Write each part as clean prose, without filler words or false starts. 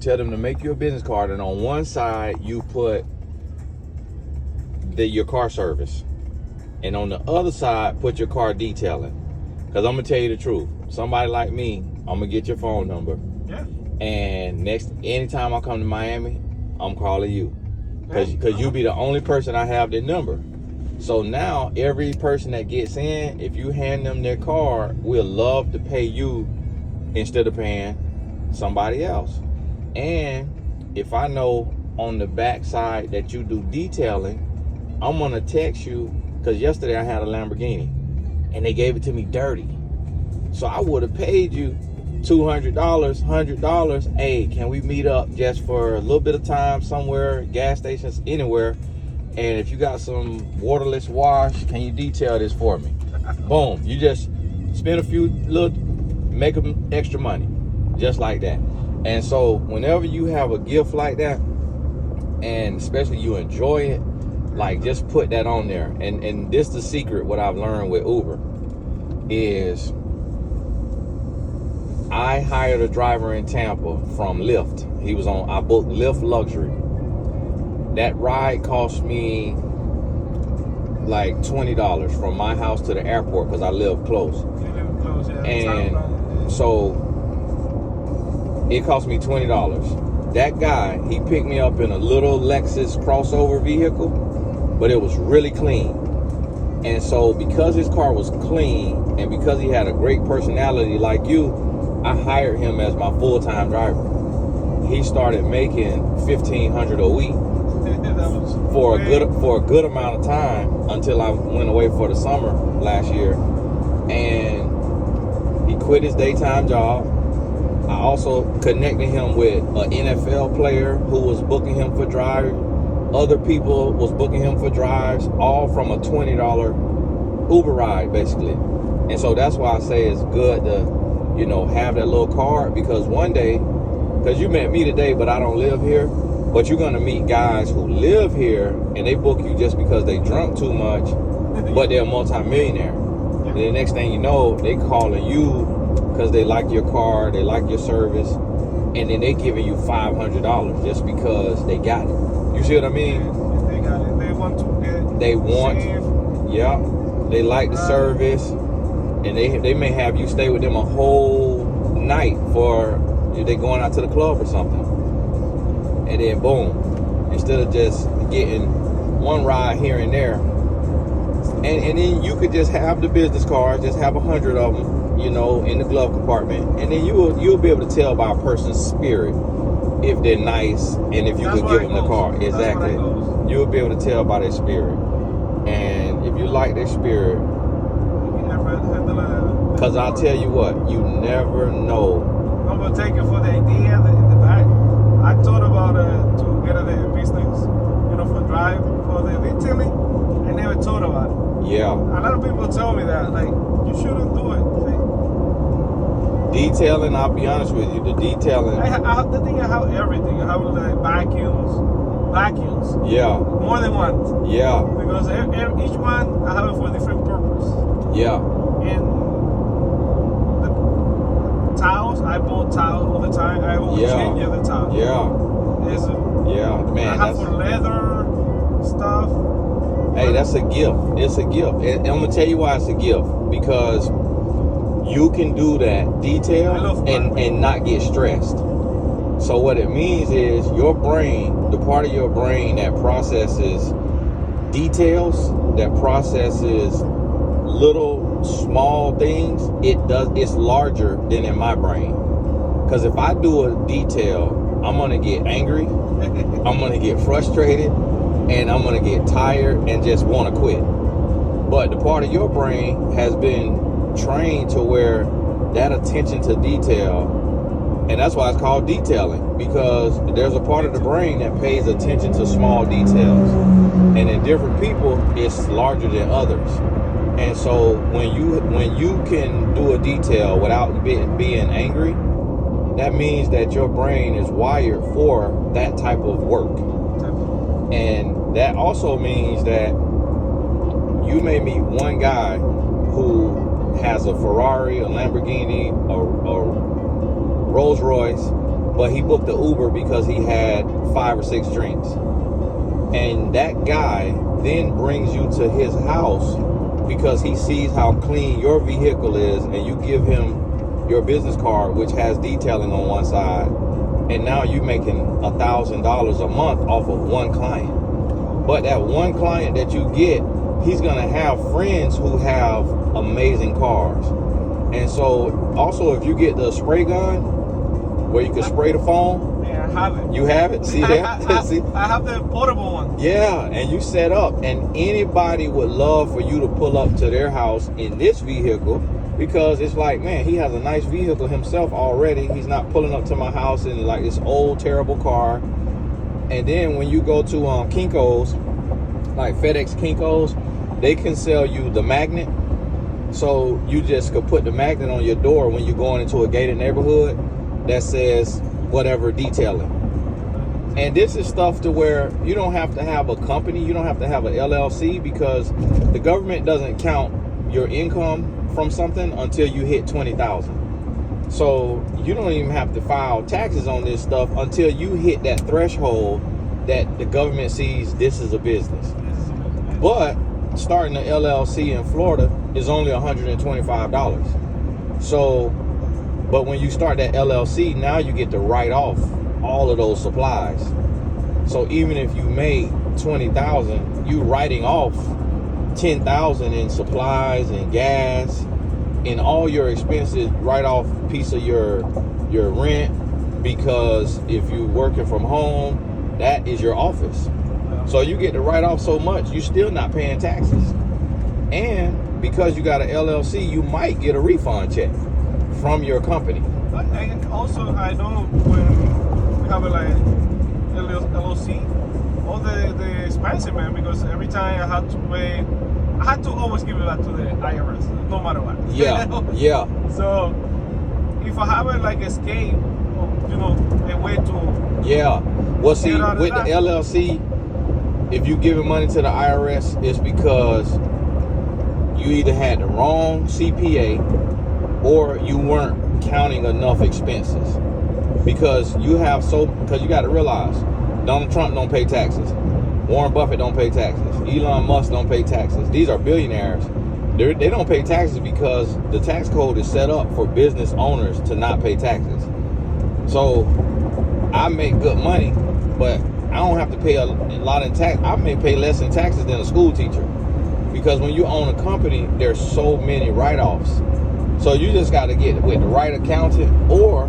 tell them to make you a business card, and on one side you put your car service, and on the other side put your car detailing. Because I'm gonna tell you the truth, somebody like me, I'm gonna get your phone number. Yeah. And anytime I come to Miami, I'm calling you, because you be the only person I have their number. So now every person that gets in, if you hand them their car, we'll love to pay you instead of paying somebody else. And if I know on the back side that you do detailing, I'm gonna text you, because yesterday I had a Lamborghini and they gave it to me dirty. So I would have paid you $200, $100. Hey, can we meet up just for a little bit of time somewhere, gas stations, anywhere? And if you got some waterless wash, can you detail this for me? Boom. You just spend a few little, make them extra money, just like that. And so whenever you have a gift like that, and especially you enjoy it, like, just put that on there. And this is the secret, what I've learned with Uber, is I hired a driver in Tampa from Lyft. I booked Lyft Luxury. That ride cost me like $20 from my house to the airport, because I live close. You live close, yeah. And so it cost me $20. That guy, he picked me up in a little Lexus crossover vehicle, but it was really clean. And so because his car was clean, and because he had a great personality like you, I hired him as my full-time driver. He started making $1,500 a week for a good amount of time, until I went away for the summer last year. And he quit his daytime job. I also connected him with an NFL player who was booking him for drives. Other people was booking him for drives, all from a $20 Uber ride, basically. And so that's why I say it's good to, have that little card, because one day, because you met me today, but I don't live here, but you're going to meet guys who live here, and they book you just because they drunk too much, but they're a multi-millionaire. And the next thing you know, they calling you because they like your car, they like your service, and then they giving you $500 just because they got it. You see what I mean? They got it. They want to get. They like the service, and they may have you stay with them a whole night for if they going out to the club or something. And then boom, instead of just getting one ride here and there, and then you could just have the business cards, just have 100 of them, in the glove compartment, and then you'll be able to tell by a person's spirit if they're nice, and if you could give them the car. Exactly. You'll be able to tell by their spirit. And if you like their spirit, because I'll tell you what, you never know. I'm gonna take it for the idea that I thought about to get the business, for drive, for the detailing. I never thought about it. Yeah. A lot of people tell me that, like, you shouldn't do it. Detailing, I'll be honest with you, the detailing. I have everything. I have like vacuums. Yeah. More than one. Yeah. Because each one I have it for a different purpose. Yeah. And the towels, I bought towels all the time. I always change the towels. Yeah. Man. I have for leather stuff. Hey, that's a gift. It's a gift. And I'm gonna tell you why it's a gift. Because you can do that detail and not get stressed. So what it means is your brain, the part of your brain that processes details, that processes little small things, it's larger than in my brain. Because if I do a detail, I'm gonna get angry, I'm gonna get frustrated, and I'm gonna get tired and just want to quit. But the part of your brain has been trained to where that attention to detail, and that's why it's called detailing, because there's a part of the brain that pays attention to small details, and in different people it's larger than others. And so when you can do a detail without being angry, that means that your brain is wired for that type of work. And that also means that you may meet one guy who has a Ferrari, a Lamborghini, a Rolls Royce, but he booked the Uber because he had 5 or 6 drinks. And that guy then brings you to his house because he sees how clean your vehicle is, and you give him your business card, which has detailing on one side, and now you're making $1,000 a month off of one client. But that one client that you get, he's gonna have friends who have amazing cars. And so also, if you get the spray gun where you can spray the phone, yeah, I have it. you have it. See that? See? I have the portable one. Yeah, and you set up, and anybody would love for you to pull up to their house in this vehicle, because it's like, man, he has a nice vehicle himself already. He's not pulling up to my house in like this old terrible car. And then when you go to Kinko's, like FedEx Kinko's, they can sell you the magnet. So you just could put the magnet on your door when you're going into a gated neighborhood that says whatever detailing. And this is stuff to where you don't have to have a company, you don't have to have an LLC, because the government doesn't count your income from something until you hit 20,000. So you don't even have to file taxes on this stuff until you hit that threshold that the government sees this is a business. But starting an LLC in Florida is only $125. So, but when you start that LLC, now you get to write off all of those supplies. So even if you made 20,000, you writing off 10,000 in supplies and gas and all your expenses, write off a piece of your rent, because if you're working from home, that is your office. So you get to write off so much, you're still not paying taxes. And because you got an LLC, you might get a refund check from your company. And also, I know when we have a like LLC, all the expensive, man, because every time I had to pay, I had to always give it back to the IRS, no matter what. Yeah, yeah. So if I have a like escape, you know, a way to. Yeah. Well, see, get out of with that. the LLC, if you giving money to the IRS, it's because you either had the wrong CPA or you weren't counting enough expenses. Because you got to realize, Donald Trump don't pay taxes. Warren Buffett don't pay taxes. Elon Musk don't pay taxes. These are billionaires. They don't pay taxes because the tax code is set up for business owners to not pay taxes. So I make good money, but I don't have to pay a lot in tax. I may pay less in taxes than a school teacher, because when you own a company, there's so many write-offs. So you just got to get with the right accountant, or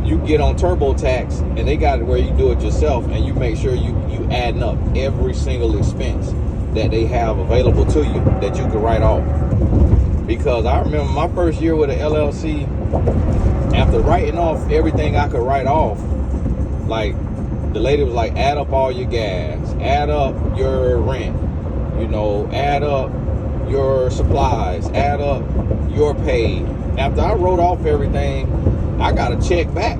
you get on TurboTax and they got it where you do it yourself, and you make sure you adding up every single expense that they have available to you that you can write off. Because I remember my first year with an LLC, after writing off everything I could write off, like the lady was like, add up all your gas, add up your rent, you know, add up your supplies, add up your pay. After I wrote off everything, I got a check back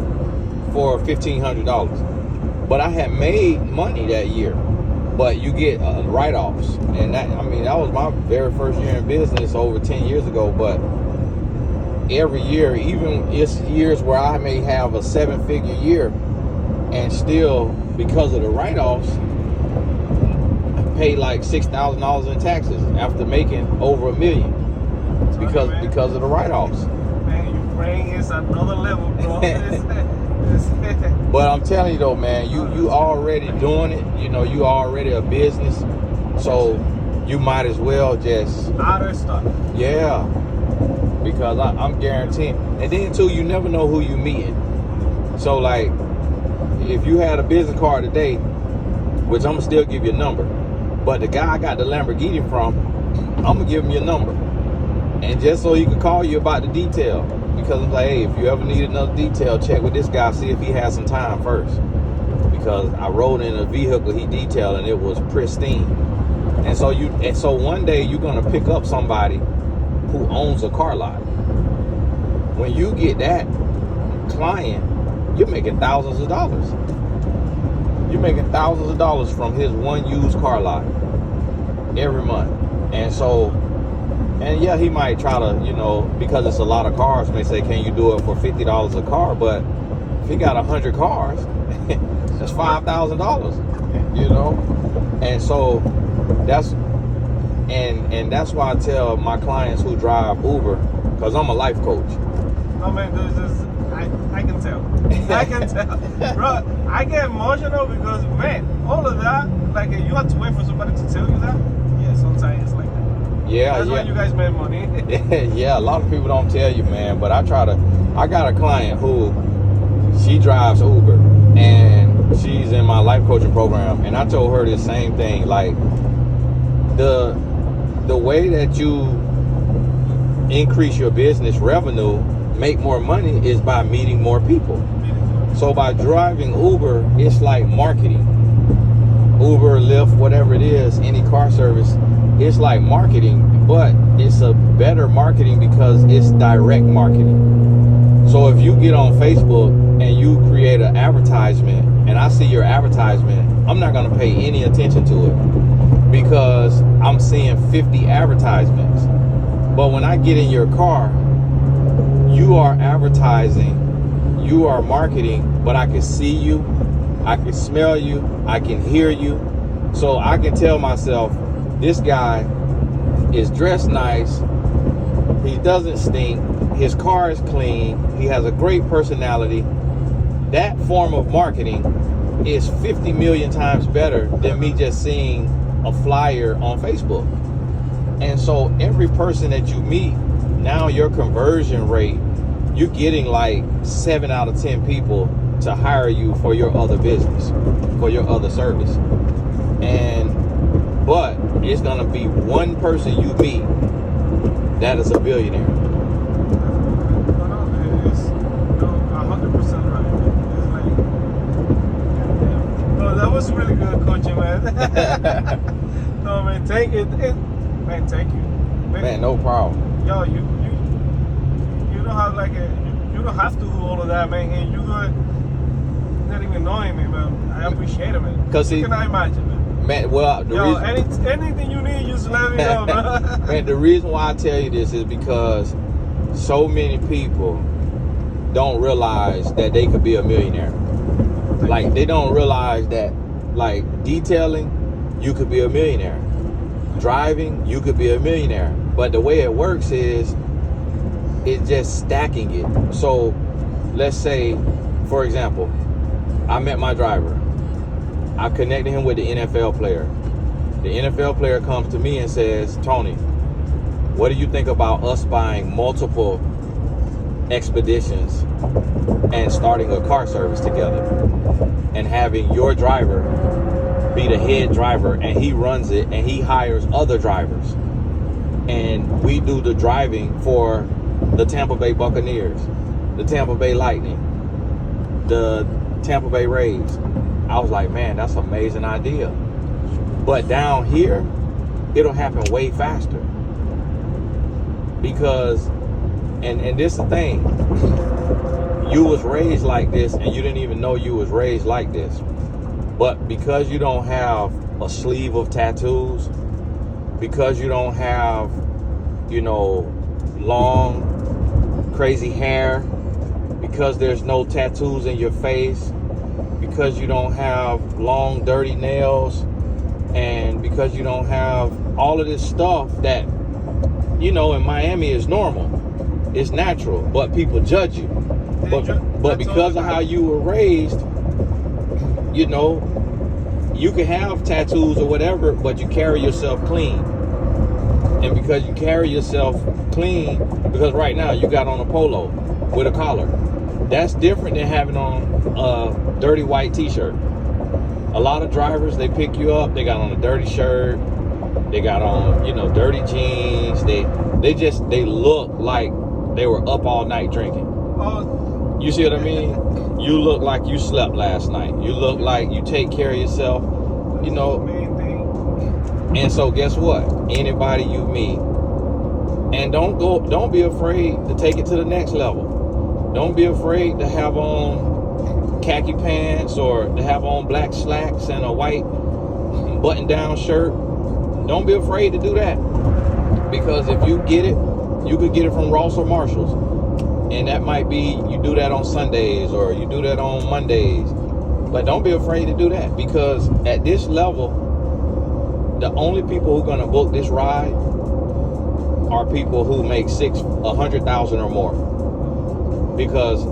for $1,500. But I had made money that year. But you get write-offs. And that was my very first year in business over 10 years ago. But every year, even it's years where I may have a 7-figure year, and still, because of the write-offs, pay like $6,000 in taxes after making over $1 million. It's because of the write-offs. Man, your brain is another level, bro. But I'm telling you though, man, you already doing it. You know, you already a business, so you might as well just Other stuff. Yeah, because I'm guaranteeing. And then too, you never know who you meeting. So like, if you had a business card today, which I'm gonna still give you a number, but the guy I got the Lamborghini from, I'm gonna give him your number, and just so he could call you about the detail. Because I'm like, hey, if you ever need another detail, check with this guy, see if he has some time first. Because I rode in a vehicle he detailed and it was pristine. And so one day you're gonna pick up somebody who owns a car lot. When you get that client, you're making thousands of dollars. You're making thousands of dollars from his one used car lot every month. And yeah, he might try to, you know, because it's a lot of cars, may say, can you do it for $50 a car? But if he got 100 cars, that's $5,000, you know? And so that's why I tell my clients who drive Uber, because I'm a life coach. No, man, I can tell. I can tell. Bro, I get emotional because, man, all of that, like, you have to wait for somebody to tell you that. Yeah, sometimes it's like that. Yeah, That's why you guys make money. Yeah, a lot of people don't tell you, man, but I got a client who, she drives Uber, and she's in my life coaching program, and I told her the same thing, like, the way that you increase your business revenue, make more money, is by meeting more people. So by driving Uber, it's like marketing. Uber, Lyft, whatever it is, any car service, it's like marketing, but it's a better marketing because it's direct marketing. So if you get on Facebook and you create an advertisement, and I see your advertisement, I'm not going to pay any attention to it because I'm seeing 50 advertisements. But when I get in your car, you are advertising, you are marketing, but I can see you, I can smell you, I can hear you. So I can tell myself, this guy is dressed nice, he doesn't stink, his car is clean, he has a great personality. That form of marketing is 50 million times better than me just seeing a flyer on Facebook. And so every person that you meet, now your conversion rate, you're getting like 7 out of 10 people to hire you for your other business, for your other service. But it's gonna be one person you meet that is a billionaire. No, it's 100% right. It's like, no, that was really good coaching, man. No, man, thank you. Man, thank you. Man, no problem. Yo, you don't have like you don't have to do all of that, man. And you not even knowing me, man. I appreciate it, man. Cause you cannot imagine, man. Man, well, anything you need, just let me know, man. Man, the reason why I tell you this is because so many people don't realize that they could be a millionaire. Like, they don't realize that, like, detailing, you could be a millionaire. Driving, you could be a millionaire. But the way it works is, it's just stacking it. So, let's say, for example, I met my driver. I connected him with the NFL player. The NFL player comes to me and says, Tony, what do you think about us buying multiple expeditions and starting a car service together and having your driver be the head driver and he runs it and he hires other drivers and we do the driving for the Tampa Bay Buccaneers, the Tampa Bay Lightning, the Tampa Bay Rays. I was like, man, that's an amazing idea. But down here, it'll happen way faster. Because, and this is the thing, you was raised like this and you didn't even know you was raised like this. But because you don't have a sleeve of tattoos, because you don't have, long, crazy hair, because there's no tattoos in your face, because you don't have long, dirty nails, and because you don't have all of this stuff that, in Miami is normal. It's natural, but people judge you. But because of how you were raised, you can have tattoos or whatever, but you carry yourself clean. And because you carry yourself clean, because right now you got on a polo with a collar. That's different than having on a dirty white t-shirt. A lot of drivers, they pick you up, they got on a dirty shirt, they got on, dirty jeans, they look like they were up all night drinking. You see what I mean? You look like you slept last night. You look like you take care of yourself, And so guess what? Anybody you meet, and don't be afraid to take it to the next level. Don't be afraid to have on khaki pants or to have on black slacks and a white button-down shirt. Don't be afraid to do that. Because if you get it, you could get it from Ross or Marshalls. And that might be you do that on Sundays or you do that on Mondays. But don't be afraid to do that, because at this level, the only people who are going to book this ride are people who make $100,000 or more. Because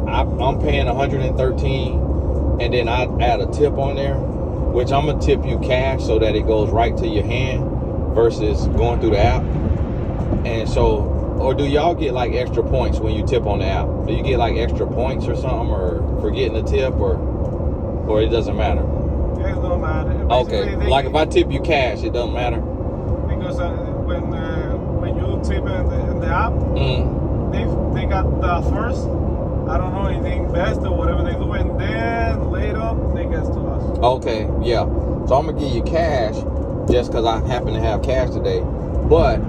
I'm paying $113, and then I add a tip on there, which I'm gonna tip you cash so that it goes right to your hand versus going through the app. And so, or do y'all get like extra points when you tip on the app? Do you get like extra points or something, or for getting a tip, or it doesn't matter? Yeah, it don't matter. Okay, like if I tip you cash, it doesn't matter? Because when you tip in the app, they got the first, I don't know, they invest or whatever they do, and then later they get to us. Okay, yeah. So I'm gonna give you cash just because I happen to have cash today, but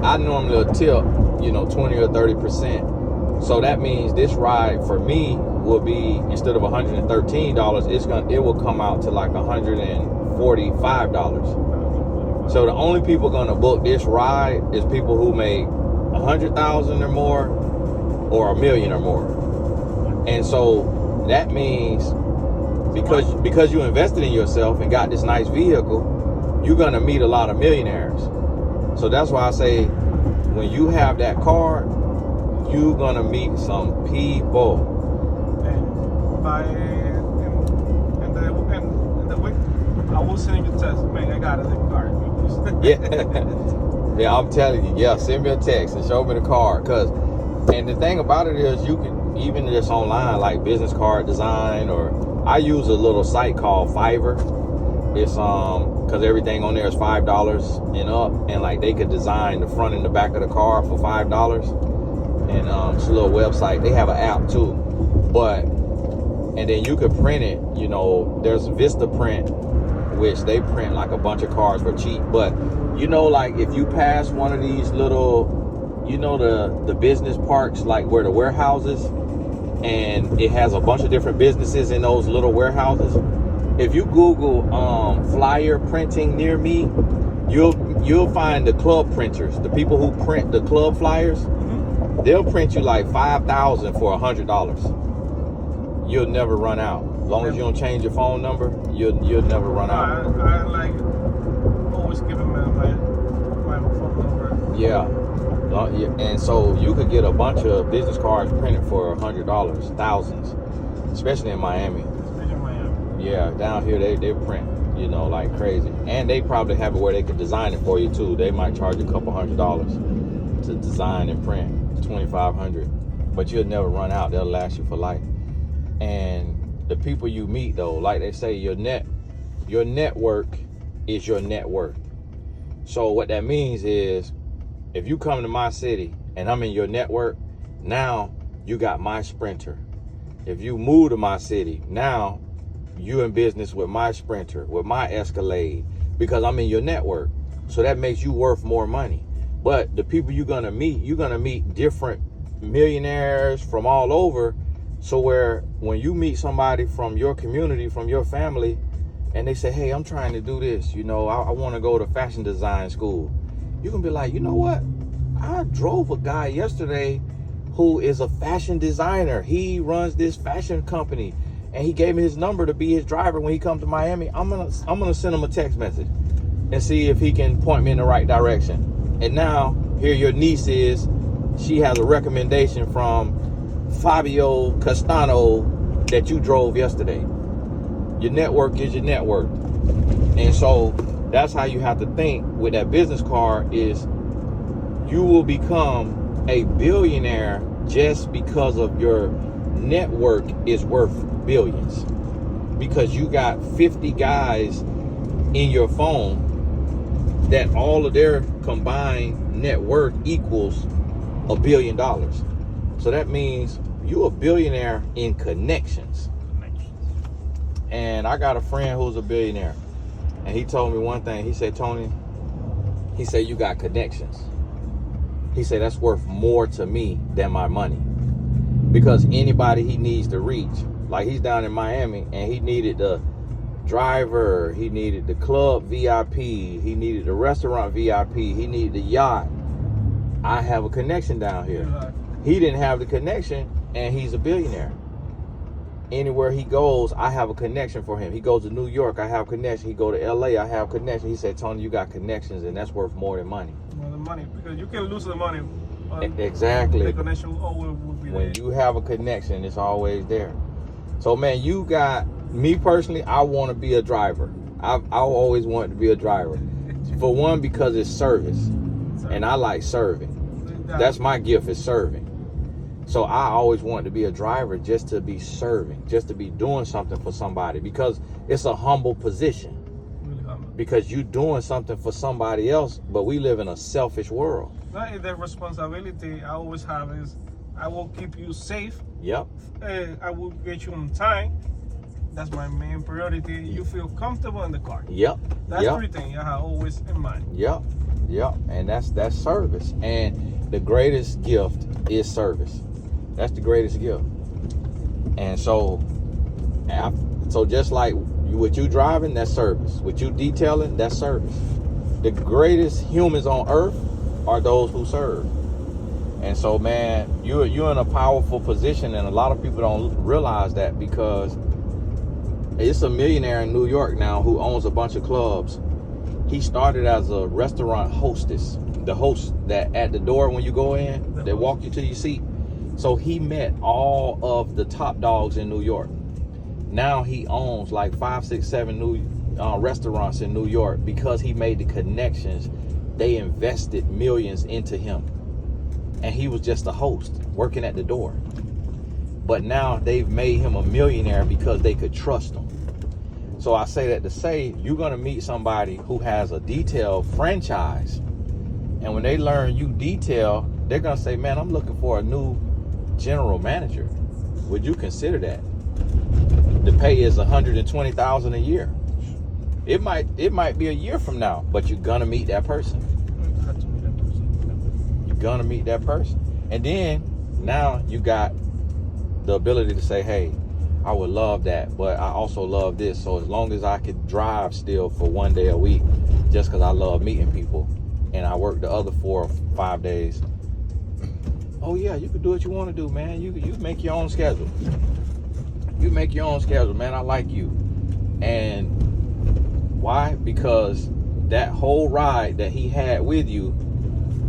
I normally tip, 20 or 30%. So that means this ride for me will be, instead of $113, it will come out to like $145. So the only people gonna book this ride is people who make $100,000 or more, or $1 million or more. And so that means because you invested in yourself and got this nice vehicle, you're gonna meet a lot of millionaires. So that's why I say, when you have that card, you're gonna meet some people. In the week, I will send you a text. Man, I got a card. Yeah, I'm telling you. Yeah, send me a text and show me the card. And the thing about it is, you can even just online, like business card design, or I use a little site called Fiverr. It's because everything on there is $5 and up, and like they could design the front and the back of the car for $5. And it's a little website. They have an app too, and then you could print it. There's Vista Print, which they print like a bunch of cars for cheap. But like if you pass one of these little, the business parks, like where the warehouses, and it has a bunch of different businesses in those little warehouses. If you Google flyer printing near me, you'll find the club printers, the people who print the club flyers. They'll print you like 5,000 for $100. You'll never run out. As long as you don't change your phone number, you'll never run out. I like always giving my phone number. Yeah. And so you could get a bunch of business cards printed for $100, thousands, especially in Miami. Yeah, down here they print, like crazy. And they probably have it where they can design it for you too. They might charge a couple $100 to design and print, $2,500. But you'll never run out. They'll last you for life. And the people you meet, though, like they say, your network is your net worth. So what that means is, if you come to my city and I'm in your network, now you got my Sprinter. If you move to my city, now you in business with my Sprinter, with my Escalade, because I'm in your network. So that makes you worth more money. But the people you're gonna meet different millionaires from all over. So when you meet somebody from your community, from your family, and they say, hey, I'm trying to do this, I want to go to fashion design school. You can be like, you know what? I drove a guy yesterday who is a fashion designer. He runs this fashion company, and he gave me his number to be his driver when he comes to Miami. I'm gonna send him a text message and see if he can point me in the right direction. And now here your niece is. She has a recommendation from Fabio Castano that you drove yesterday. Your network is your net worth. And so that's how you have to think with that business card, is you will become a billionaire just because of your network is worth billions. Because you got 50 guys in your phone that all of their combined net worth equals $1 billion. So that means you're a billionaire in connections. And I got a friend who's a billionaire, and he told me one thing. He said, Tony, he said, you got connections. He said, that's worth more to me than my money. Because anybody he needs to reach, like he's down in Miami and he needed the driver, he needed the club VIP, he needed the restaurant VIP, he needed the yacht. I have a connection down here. He didn't have the connection, and he's a billionaire. Anywhere he goes, I have a connection for him. He goes to New York, I have connection. He go to LA, I have connection. He said, Tony, you got connections, and that's worth more than money. More than money, because you can lose the money. Exactly. The connection always will be there. When you have a connection, it's always there. So, man, you got me personally. I want to be a driver. I always wanted to be a driver. For one, because it's service, and I like serving. That's my gift, is serving. So I always wanted to be a driver, just to be serving, just to be doing something for somebody, because it's a humble position. Really humble. Because you're doing something for somebody else, but we live in a selfish world. The responsibility I always have is, I will keep you safe. Yep. I will get you on time. That's my main priority. You feel comfortable in the car. Yep. That's yep. everything I have always in mind. Yep. Yep. And that's service. And the greatest gift is service. That's the greatest gift. And so just like with you driving, that's service. With you detailing, that's service. The greatest humans on earth are those who serve. And so, man, you're in a powerful position, and a lot of people don't realize that, because it's a millionaire in New York now who owns a bunch of clubs. He started as a restaurant hostess, the host that at the door when you go in, they walk you to your seat. So he met all of the top dogs in New York. Now he owns like 5, 6, 7 new restaurants in New York, because he made the connections. They invested millions into him, and he was just a host working at the door. But now they've made him a millionaire because they could trust him. So I say that to say, you're gonna meet somebody who has a detail franchise, and when they learn you detail, they're gonna say, man, I'm looking for a new general manager. Would you consider that? The pay is $120,000 a year. It might be a year from now, but you're gonna meet that person. You're gonna meet that person. And then now you got the ability to say, hey, I would love that, but I also love this. So as long as I could drive still for 1 day a week, just because I love meeting people, and I work the other 4 or 5 days, oh yeah, you can do what you want to do, man. You make your own schedule. You make your own schedule, man. I like you. And why? Because that whole ride that he had with you,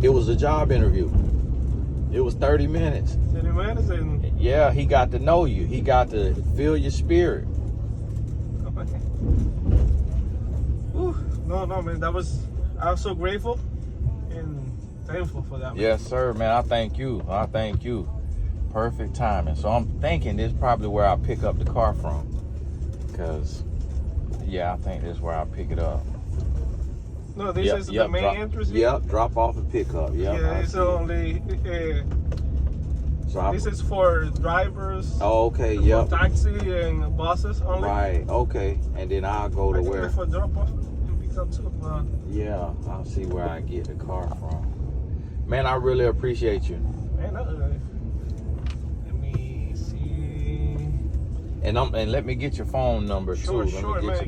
it was a job interview. It was 30 minutes. 30 minutes, and yeah, he got to know you. He got to feel your spirit. No, man, I was so grateful and thankful for that. Man. Yes, sir, man. I thank you. Perfect timing. So I'm thinking this is probably where I pick up the car from, because yeah, I think this is where I pick it up. No, this is the main entrance here? Yep, drop off and pick up. Yep, yeah, it's only this is for drivers. Oh, okay, yep. For taxi and buses only. Right, okay. And then I'll go to where? For drop off and pick up too. Yeah, I'll see where I get the car from. Man, I really appreciate you. Man, let me see. And let me get your phone number too. Sure, man.